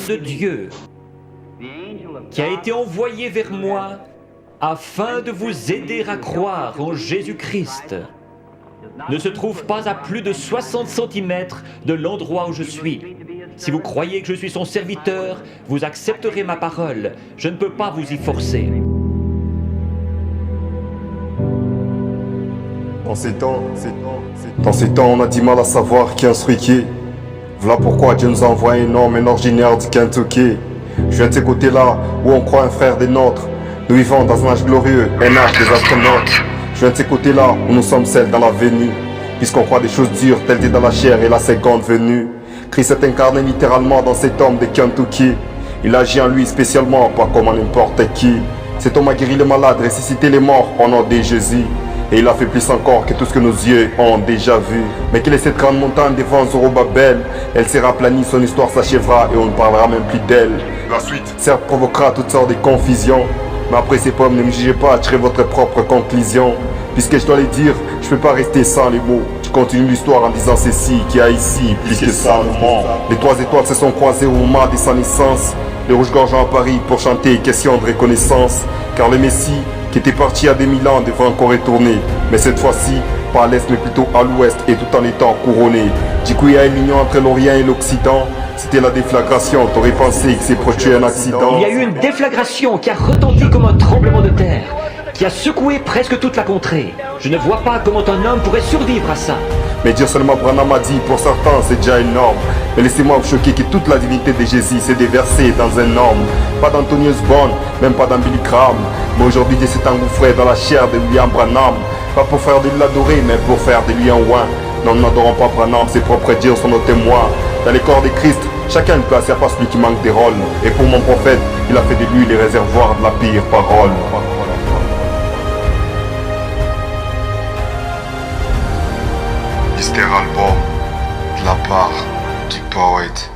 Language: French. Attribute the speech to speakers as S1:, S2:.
S1: de Dieu qui a été envoyé vers moi afin de vous aider à croire en Jésus-Christ ne se trouve pas à plus de 60 cm de l'endroit où je suis. Si vous croyez que je suis son serviteur, vous accepterez ma parole. Je ne peux pas vous y forcer.
S2: Dans ces temps, on a du mal à savoir qui instruit qui. Voilà pourquoi Dieu nous a envoyé un homme, un originaire du Kentucky. Je viens de ces côtés-là où on croit un frère des nôtres. Nous vivons dans un âge glorieux, un âge des astronautes. Je viens de ces côtés-là où nous sommes celles dans la venue. Puisqu'on croit des choses dures telles que dans la chair et la seconde venue. Christ est incarné littéralement dans cet homme de Kentucky. Il agit en lui spécialement, pas comme en n'importe qui. Cet homme a guéri les malades, ressuscité les morts au nom de Jésus. Et il a fait plus encore que tout ce que nos yeux ont déjà vu. Mais quelle est cette grande montagne devant Zorobabel? Elle sera aplanie, son histoire s'achèvera et on ne parlera même plus d'elle. La suite, certes, provoquera toutes sortes de confusions. Mais après ces pommes, ne me jugez pas, tirez votre propre conclusion. Puisque je dois les dire, je ne peux pas rester sans les mots. Je continue l'histoire en disant ceci, qu'il y a ici plus que Salomon. Les trois étoiles se sont croisées au moment de sa naissance. Les rouges-gorges à Paris pour chanter question de reconnaissance. Car le Messie, qui était parti à 2000 ans, devrait encore retourner. Mais cette fois-ci, pas à l'est mais plutôt à l'ouest et tout en étant couronné. Du coup il y a une union entre l'Orient et l'Occident. C'était la déflagration, t'aurais pensé que c'est produit un accident.
S1: Il y a eu une déflagration qui a retenti comme un tremblement de terre, qui a secoué presque toute la contrée. Je ne vois pas comment un homme pourrait survivre à ça.
S2: Mais dire seulement Branham a dit, pour certains c'est déjà énorme. Mais laissez-moi vous choquer que toute la divinité de Jésus s'est déversée dans un homme. Pas d'Antonius Bond, même pas dans Billy Graham. Mais aujourd'hui Dieu s'est engouffré dans la chair de William Branham. Pas pour faire de lui l'adorer, mais pour faire de lui un oint. Non, nous n'adorons pas Branham, ses propres dires sont nos témoins. Dans les corps de Christ, chacun a une place, il n'y a pas celui qui manque des rôles. Et pour mon prophète, il a fait de lui les réservoirs de la pire parole.
S3: Mystère Album, de la part du poète